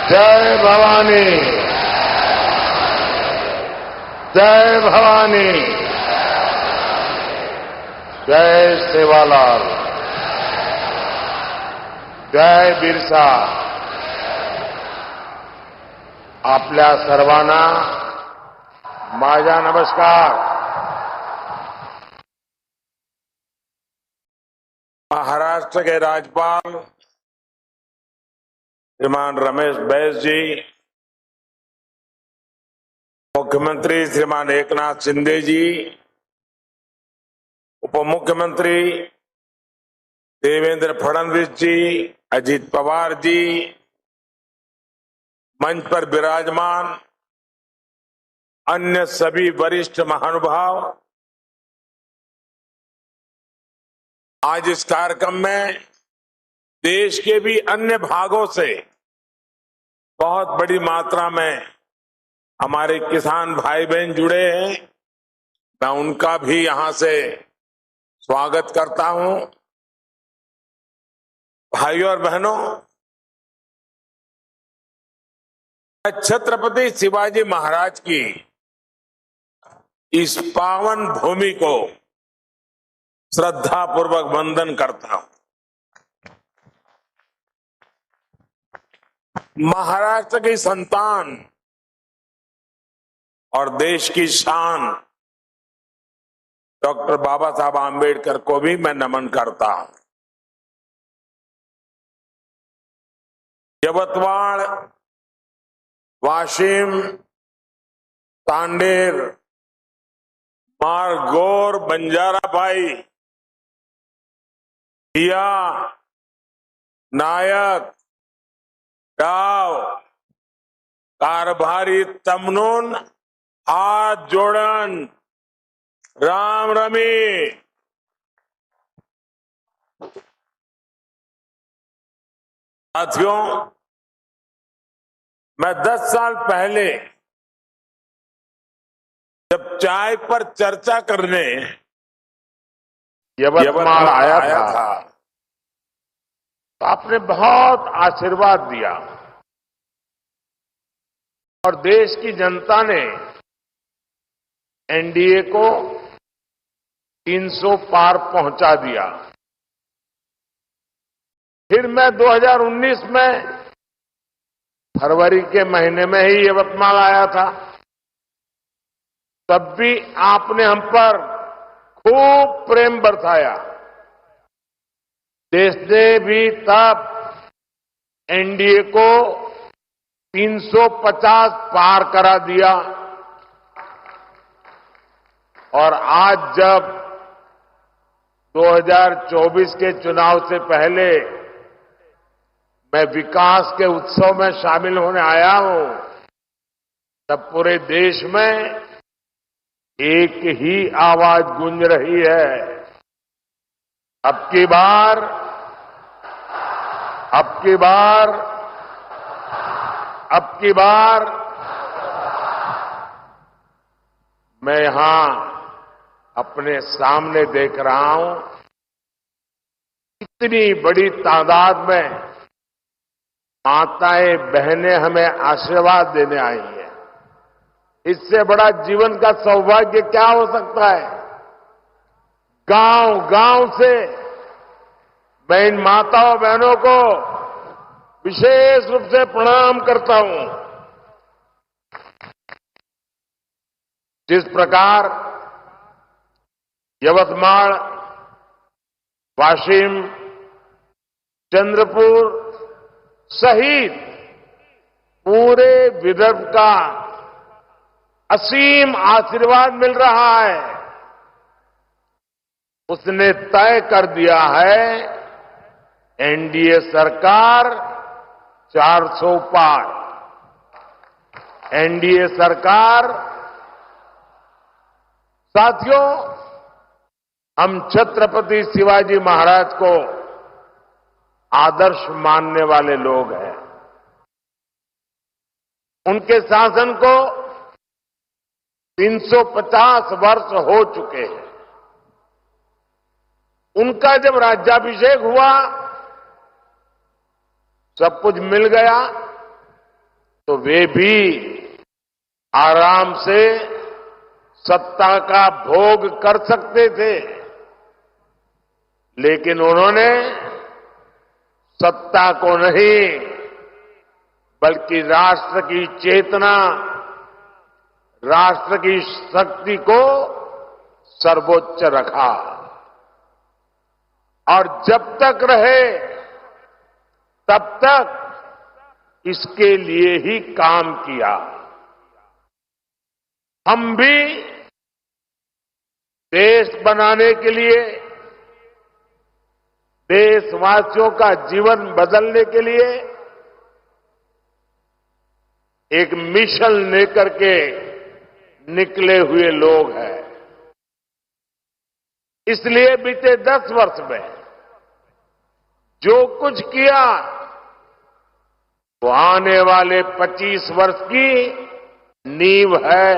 जय भवानी, जय भवानी, जय सेवालाल, जय बिरसा. आपल्या सर्वांना माझा नमस्कार. महाराष्ट्र के राज्यपाल श्रीमान रमेश बैस जी, मुख्यमंत्री श्रीमान एकनाथ शिंदे जी, उप मुख्यमंत्री देवेंद्र फडणवीस जी, अजित पवार जी, मंच पर विराजमान अन्य सभी वरिष्ठ महानुभाव, आज इस कार्यक्रम में देश के भी अन्य भागों से बहुत बड़ी मात्रा में हमारे किसान भाई बहन जुड़े हैं. मैं उनका भी यहां से स्वागत करता हूं. भाइयों और बहनों, छत्रपति शिवाजी महाराज की इस पावन भूमि को श्रद्धापूर्वक वंदन करता हूं. महाराष्ट्र की संतान और देश की शान डॉक्टर बाबा साहब आम्बेडकर को भी मैं नमन करता हूं. यवतमाळ, वाशिम, तांडेर, मारगोर, बंजाराभाई, हिया, नायक, डाव, कारभारी तमनून, हाथ जोड़न, राम रमी. साथियों, मैं 10 साल पहले जब चाय पर चर्चा करने यवतमाळ आया था तो आपने बहुत आशीर्वाद दिया और देश की जनता ने एनडीए को 300 पार पहुंचा दिया. फिर मैं 2019 में फरवरी के महीने में ही यवतमाळ आया था. तब भी आपने हम पर खूब प्रेम बरसाया. देश ने भी तब एनडीए को 350 पार करा दिया और आज जब 2024 के चुनाव से पहले मैं विकास के उत्सव में शामिल होने आया हूं, तब पूरे देश में एक ही आवाज गूंज रही है. अब की बार मैं यहां अपने सामने देख रहा हूं, इतनी बड़ी तादाद में माताएं बहनें हमें आशीर्वाद देने आई हैं. इससे बड़ा जीवन का सौभाग्य क्या हो सकता है. गांव से मैं इन माताओं बहनों को विशेष रूप से प्रणाम करता हूं. जिस प्रकार यवतमाळ, वाशिम, चंद्रपुर सहित पूरे विदर्भ का असीम आशीर्वाद मिल रहा है, उसने तय कर दिया है एनडीए सरकार 400 पार. एनडीए सरकार. साथियों, हम छत्रपति शिवाजी महाराज को आदर्श मानने वाले लोग हैं. उनके शासन को 350 वर्ष हो चुके हैं. उनका जब राज्याभिषेक हुआ, सब कुछ मिल गया, तो वे भी आराम से सत्ता का भोग कर सकते थे, लेकिन उन्होंने सत्ता को नहीं बल्कि राष्ट्र की चेतना, राष्ट्र की शक्ति को सर्वोच्च रखा और जब तक रहे तब तक इसके लिए ही काम किया। हम भी देश बनाने के लिए, देशवासियों का जीवन बदलने के लिए एक मिशन लेकर के निकले हुए लोग हैं। इसलिए बीते 10 वर्ष में जो कुछ किया वो आने वाले 25 वर्ष की नींव है।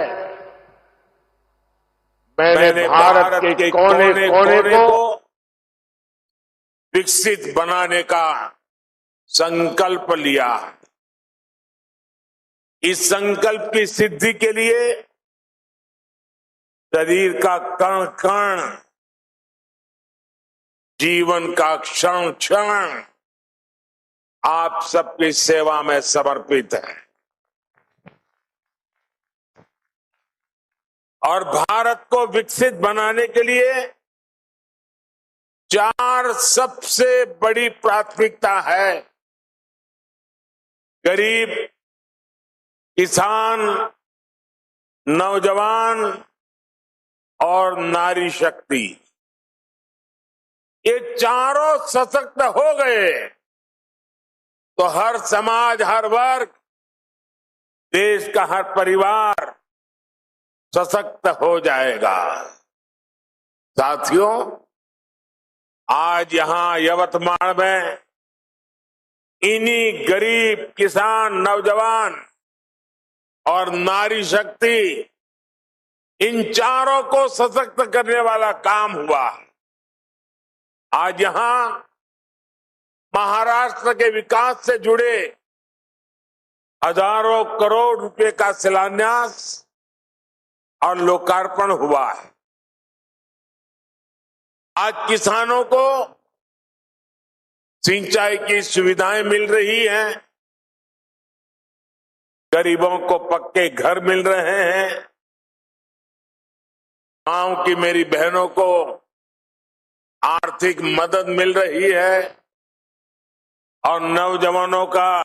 मैंने भारत के कोने कोने को विकसित बनाने का संकल्प लिया। इस संकल्प की सिद्धि के लिए शरीर का कण कण, जीवन का क्षण क्षण आप सबकी सेवा में समर्पित है और भारत को विकसित बनाने के लिए 4 सबसे बड़ी प्राथमिकता है। गरीब, किसान, नौजवान और नारी शक्ति, ये चारों सशक्त हो गए तो हर समाज, हर वर्ग, देश का हर परिवार सशक्त हो जाएगा। साथियों, आज यहां यवतमाल में इन्हीं गरीब, किसान, नौजवान और नारी शक्ति, इन चारों को सशक्त करने वाला काम हुआ। आज यहां महाराष्ट्र के विकास से जुड़े हजारों करोड़ रुपए का शिलान्यास और लोकार्पण हुआ है। आज किसानों को सिंचाई की सुविधाएं मिल रही हैं, गरीबों को पक्के घर मिल रहे हैं, गांव की मेरी बहनों को आर्थिक मदद मिल रही है और नौजवानों का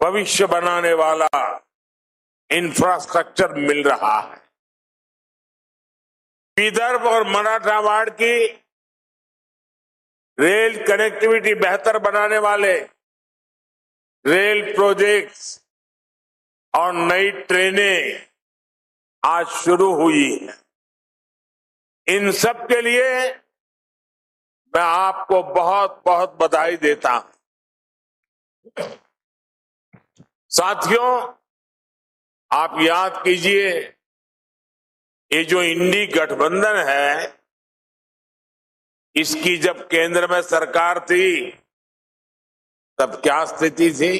भविष्य बनाने वाला इंफ्रास्ट्रक्चर मिल रहा है। विदर्भ और मराठवाड़ की रेल कनेक्टिविटी बेहतर बनाने वाले रेल प्रोजेक्ट्स और नई ट्रेनें आज शुरू हुई हैं। इन सब के लिए मैं आपको बहुत बहुत बधाई देता हूं। साथियों, आप याद कीजिए, ये जो इंडी गठबंधन है, इसकी जब केंद्र में सरकार थी तब क्या स्थिति थी?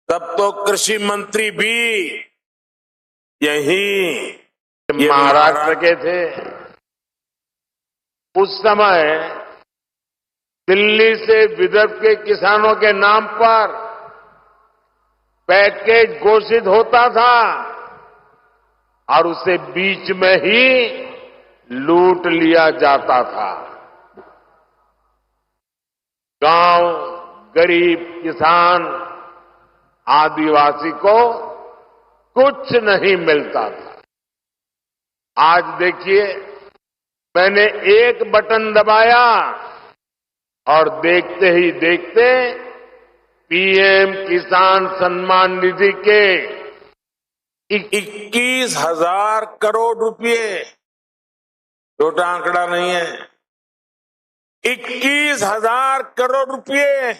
तब तो कृषि मंत्री भी यही महाराष्ट्र के थे। उस समय दिल्ली से विदर्भ के किसानों के नाम पर पैकेज घोषित होता था और उसे बीच में ही लूट लिया जाता था। गांव, गरीब, किसान, आदिवासी को कुछ नहीं मिलता था। आज देखिए, मैंने एक बटन दबाया और देखते ही देखते पीएम किसान सम्मान निधि के 21,000 करोड़ रुपए, छोटा आंकड़ा नहीं है, 21,000 करोड़ रुपए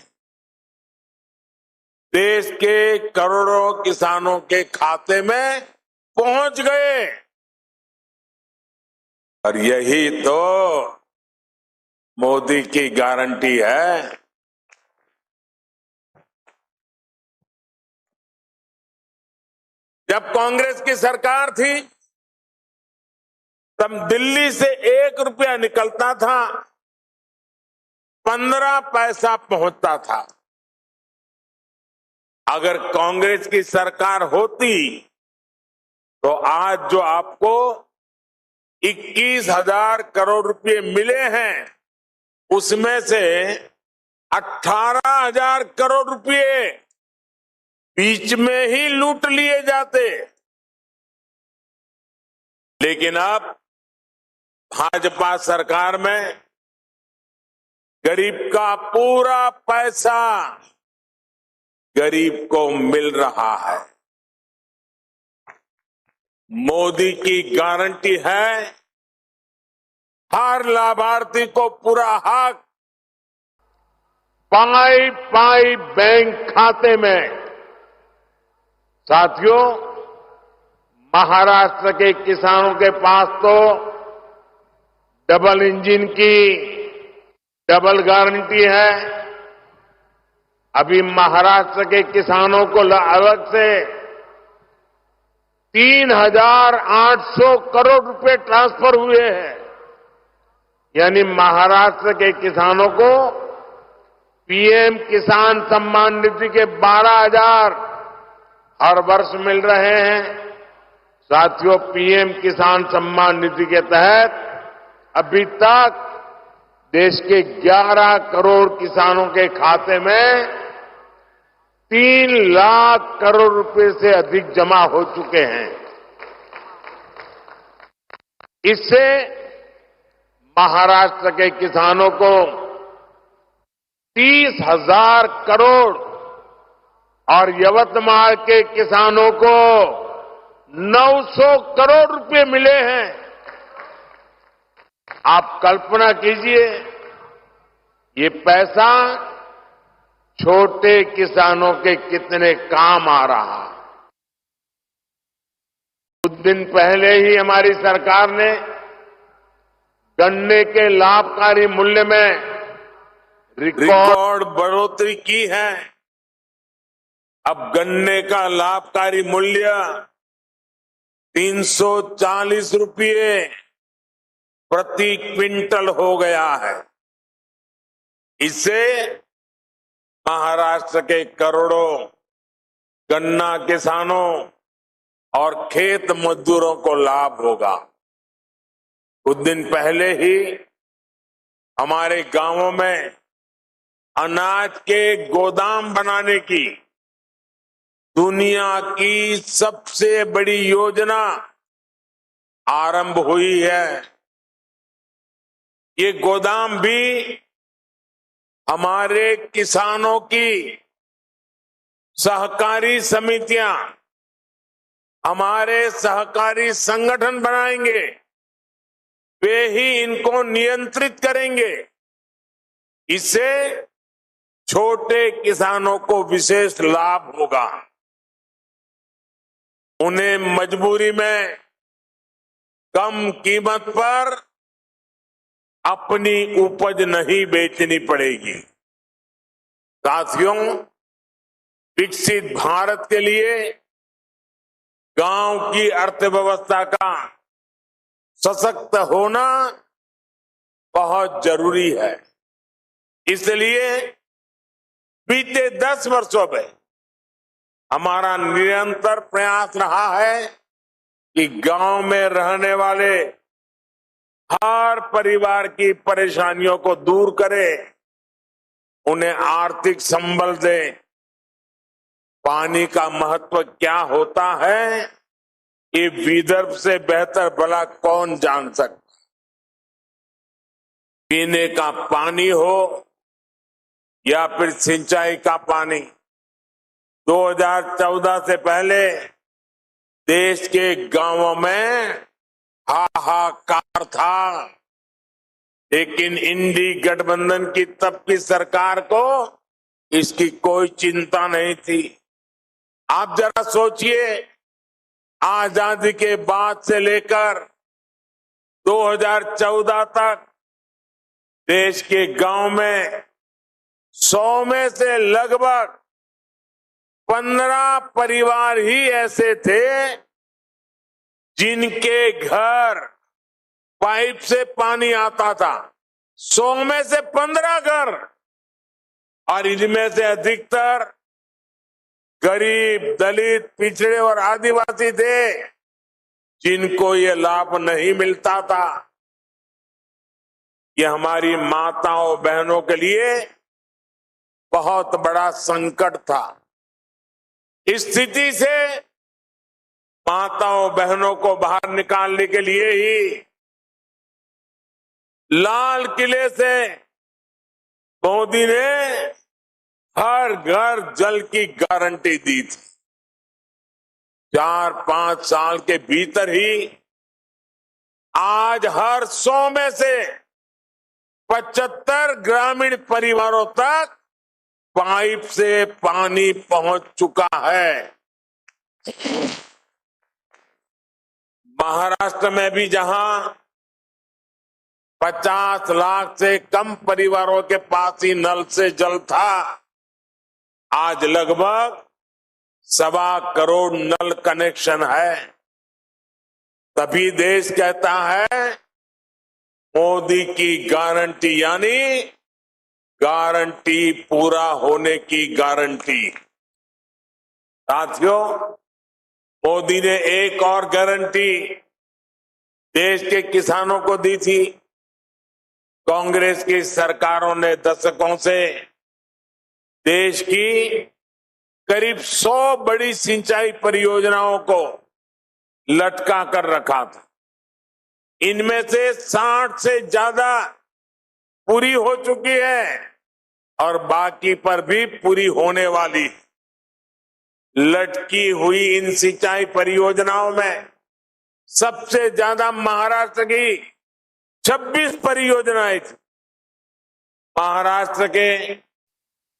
देश के करोड़ों किसानों के खाते में पहुंच गए। और यही तो मोदी की गारंटी है। जब कांग्रेस की सरकार थी तब दिल्ली से 1 रुपया निकलता था 15 पैसा पहुंचता था। अगर कांग्रेस की सरकार होती तो आज जो आपको 21,000 करोड़ रुपए मिले हैं उसमें से 18,000 करोड़ रुपए बीच में ही लूट लिए जाते। लेकिन अब भाजपा सरकार में गरीब का पूरा पैसा गरीब को मिल रहा है। मोदी की गारंटी है हर लाभार्थी को पूरा हक पाई पाई बैंक खाते में। साथियों, महाराष्ट्र के किसानों के पास तो डबल इंजन की डबल गारंटी है। अभी महाराष्ट्र के किसानों को अलग से 3,800 करोड़ रुपए ट्रांसफर हुए हैं। यानी महाराष्ट्र के किसानों को पीएम किसान सम्मान निधि के 12,000 हर वर्ष मिल रहे हैं। साथियों, पीएम किसान सम्मान निधि के तहत अभी तक देश के 11 करोड़ किसानों के खाते में 3 लाख करोड़ रुपए से अधिक जमा हो चुके हैं। इससे महाराष्ट्र के किसानों को 30,000 करोड़ और यवतमाल के किसानों को 900 करोड़ रुपए मिले हैं। आप कल्पना कीजिए, ये पैसा छोटे किसानों के कितने काम आ रहा। कुछ दिन पहले ही हमारी सरकार ने गन्ने के लाभकारी मूल्य में रिकॉर्ड बढ़ोतरी की है। अब गन्ने का लाभकारी मूल्य 340 रुपये प्रति क्विंटल हो गया है। इससे महाराष्ट्र के करोड़ों गन्ना किसानों और खेत मजदूरों को लाभ होगा। कुछ दिन पहले ही हमारे गांवों में अनाज के गोदाम बनाने की दुनिया की सबसे बड़ी योजना आरंभ हुई है। ये गोदाम भी हमारे किसानों की सहकारी समितियां, हमारे सहकारी संगठन बनाएंगे। वे ही इनको नियंत्रित करेंगे। इससे छोटे किसानों को विशेष लाभ होगा। उन्हें मजबूरी में कम कीमत पर अपनी उपज नहीं बेचनी पड़ेगी। साथियों, विकसित भारत के लिए गांव की अर्थव्यवस्था का सशक्त होना बहुत जरूरी है। इसलिए बीते 10 वर्षों में हमारा निरंतर प्रयास रहा है कि गांव में रहने वाले हर परिवार की परेशानियों को दूर करें, उन्हें आर्थिक संबल दें। पानी का महत्व क्या होता है, ये विदर्भ से बेहतर भला कौन जान सकता। पीने का पानी हो या फिर सिंचाई का पानी, 2014 से पहले देश के गांवों में हाहाकार था। लेकिन इंडी गठबंधन की तब की सरकार को इसकी कोई चिंता नहीं थी। आप जरा सोचिए, आजादी के बाद से लेकर 2014 तक देश के गांव में 100 में से लगभग 15 परिवार ही ऐसे थे जिनके घर पाइप से पानी आता था। 100 में से 15 घर, और इनमें से अधिकतर गरीब, दलित, पिछड़े और आदिवासी थे जिनको ये लाभ नहीं मिलता था। ये हमारी माताओं बहनों के लिए बहुत बड़ा संकट था। इस स्थिति से माताओं बहनों को बाहर निकालने के लिए ही लाल किले से मोदी ने हर घर जल की गारंटी दी थी। 4-5 साल के भीतर ही आज हर 100 में से 75 ग्रामीण परिवारों तक पाइप से पानी पहुंच चुका है। महाराष्ट्र में भी जहां 50 लाख से कम परिवारों के पास ही नल से जल था, आज लगभग 1.25 करोड़ नल कनेक्शन है। तभी देश कहता है मोदी की गारंटी, यानी गारंटी पूरा होने की गारंटी। साथियों, मोदी ने एक और गारंटी देश के किसानों को दी थी। कांग्रेस की सरकारों ने दशकों से देश की करीब 100 बड़ी सिंचाई परियोजनाओं को लटका कर रखा था। इनमें से 60 से ज्यादा पूरी हो चुकी है और बाकी पर भी पूरी होने वाली। लटकी हुई इन सिंचाई परियोजनाओं में सबसे ज्यादा महाराष्ट्र की 26 परियोजनाएं थी। महाराष्ट्र के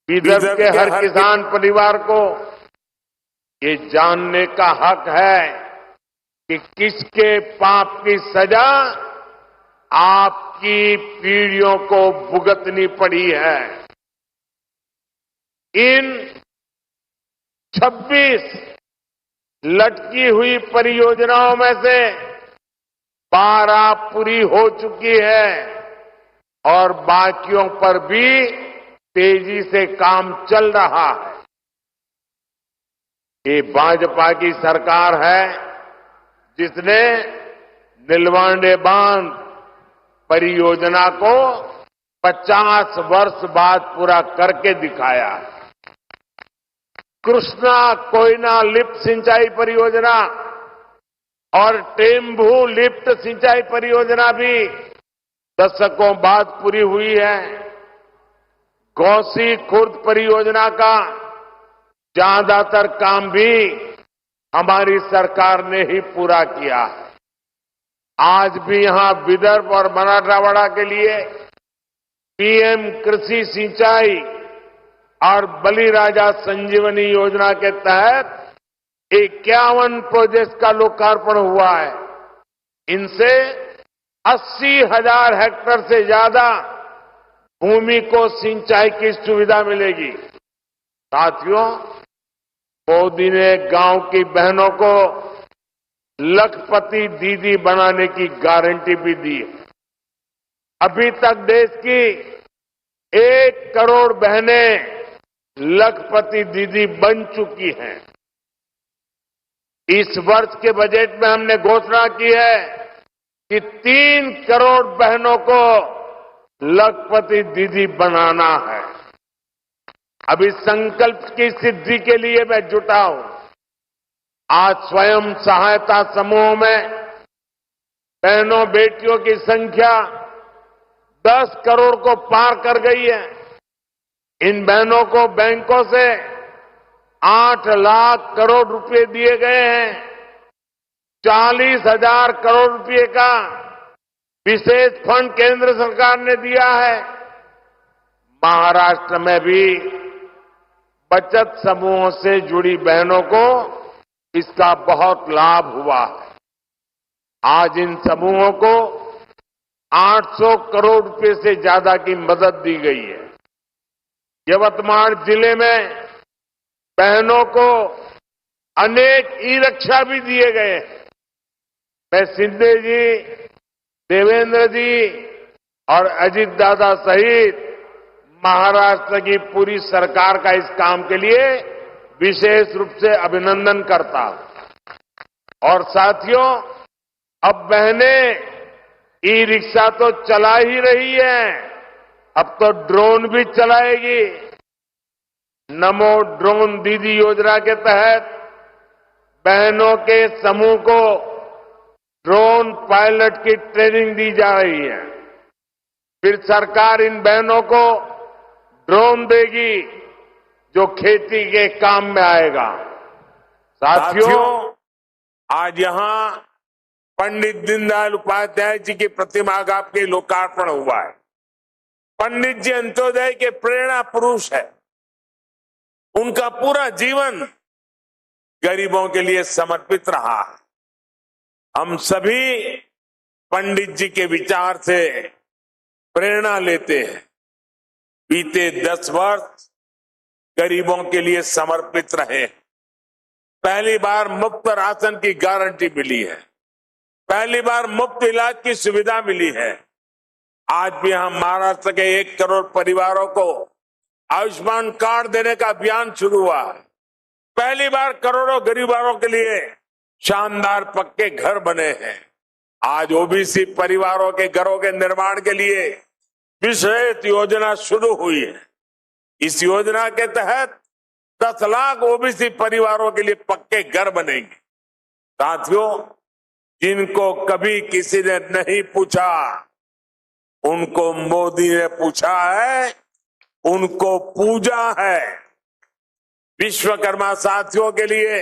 विदर्भ के हर किसान परिवार को ये जानने का हक है कि किसके पाप की सजा आपकी पीढ़ियों को भुगतनी पड़ी है। इन 26 लटकी हुई परियोजनाओं में से 12 पूरी हो चुकी है और बाकियों पर भी तेजी से काम चल रहा है। ये भाजपा की सरकार है जिसने नीलवांडे बांध परियोजना को 50 वर्ष बाद पूरा करके दिखाया। कृष्णा कोयना लिफ्ट सिंचाई परियोजना और टेम्भू लिफ्ट सिंचाई परियोजना भी दशकों बाद पूरी हुई है। गौसी खुर्द परियोजना का ज्यादातर काम भी हमारी सरकार ने ही पूरा किया है। आज भी यहां विदर्भ और मराठवाड़ा के लिए पीएम कृषि सिंचाई और बलिराजा संजीवनी योजना के तहत 51 प्रोजेक्ट का लोकार्पण हुआ है। इनसे 80,000 हेक्टेयर से ज्यादा भूमि को सिंचाई की सुविधा मिलेगी। साथियों, मोदी ने गांव की बहनों को लखपति दीदी बनाने की गारंटी भी दी है। अभी तक देश की 1 करोड़ बहनें लखपति दीदी बन चुकी हैं। इस वर्ष के बजट में हमने घोषणा की है कि 3 करोड़ बहनों को लखपति दीदी बनाना है। अब इस संकल्प की सिद्धि के लिए मैं जुटा हूं। आज स्वयं सहायता समूहों में बहनों बेटियों की संख्या 10 करोड़ को पार कर गई है। इन बहनों को बैंकों से 8 लाख करोड़ रुपए दिए गए हैं। 40,000 करोड़ रुपए का विशेष फंड केंद्र सरकार ने दिया है। महाराष्ट्र में भी बचत समूहों से जुड़ी बहनों को इसका बहुत लाभ हुआ है। आज इन समूहों को 800 करोड़ रुपए से ज्यादा की मदद दी गई है। यवतमाल जिले में बहनों को अनेक ई रिक्शा भी दिए गए हैं। मैं शिंदे जी, देवेंद्र जी और अजीत दादा सहित महाराष्ट्र की पूरी सरकार का इस काम के लिए विशेष रूप से अभिनंदन करता हूं। और साथियों, अब बहनें ई रिक्शा तो चला ही रही है, अब तो ड्रोन भी चलाएगी। नमो ड्रोन दीदी योजना के तहत बहनों के समूह को ड्रोन पायलट की ट्रेनिंग दी जा रही है। फिर सरकार इन बहनों को ड्रोन देगी जो खेती के काम में आएगा। साथियों, आज यहां पंडित दीनदयाल उपाध्याय जी की प्रतिमा का आपके लोकार्पण हुआ है। पंडित जी अंत्योदय के प्रेरणा पुरुष है। उनका पूरा जीवन गरीबों के लिए समर्पित रहा है। हम सभी पंडित जी के विचार से प्रेरणा लेते हैं। बीते 10 वर्ष गरीबों के लिए समर्पित रहे। पहली बार मुफ्त राशन की गारंटी मिली है। पहली बार मुफ्त इलाज की सुविधा मिली है। आज भी हम महाराष्ट्र के 1 करोड़ परिवारों को आयुष्मान कार्ड देने का अभियान शुरू हुआ है। पहली बार करोड़ों गरीबों के लिए शानदार पक्के घर बने हैं। आज ओबीसी परिवारों के घरों के निर्माण के लिए विशेष योजना शुरू हुई है। इस योजना के तहत 10 लाख ओबीसी परिवारों के लिए पक्के घर बनेंगे। साथियों, जिनको कभी किसी ने नहीं पूछा, उनको मोदी ने पूछा है, उनको पूजा है। विश्वकर्मा साथियों के लिए,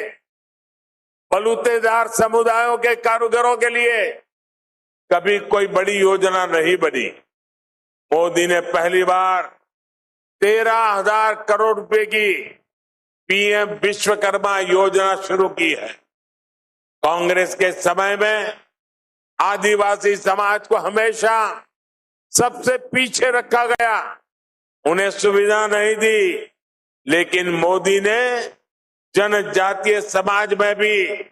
बलूतेदार समुदायों के कारीगरों के लिए कभी कोई बड़ी योजना नहीं बनी। मोदी ने पहली बार 13,000 करोड़ रुपए की पीएम विश्वकर्मा योजना शुरू की है। कांग्रेस के समय में आदिवासी समाज को हमेशा सबसे पीछे रखा गया, उन्हें सुविधा नहीं दी। लेकिन मोदी ने जनजातीय समाज में भी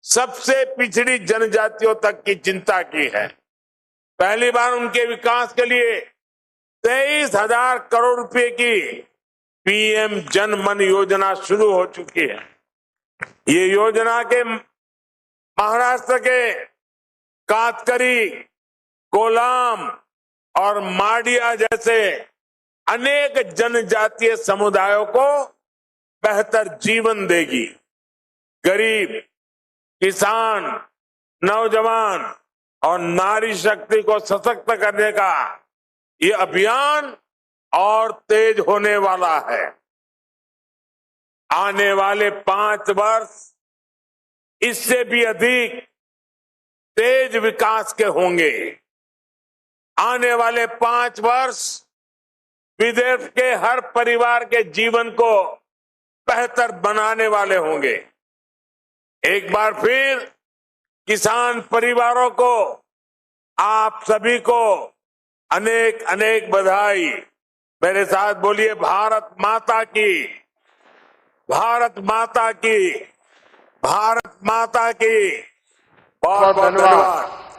सबसे पिछड़ी जनजातियों तक की चिंता की है। पहली बार उनके विकास के लिए 23,000 करोड़ रुपए की पीएम जन मन योजना शुरू हो चुकी है। ये योजना के महाराष्ट्र के कातकरी, कोलाम और माडिया जैसे अनेक जनजातीय समुदायों को बेहतर जीवन देगी। गरीब, किसान, नौजवान और नारी शक्ति को सशक्त करने का ये अभियान और तेज होने वाला है। आने वाले 5 वर्ष इससे भी अधिक तेज विकास के होंगे। आने वाले 5 वर्ष विदेश के हर परिवार के जीवन को बेहतर बनाने वाले होंगे। एक बार फिर किसान परिवारों को, आप सभी को अनेक अनेक बधाई। मेरे साथ बोलिए, भारत माता की, भारत माता की, भारत माता की। बहुत बहुत धन्यवाद।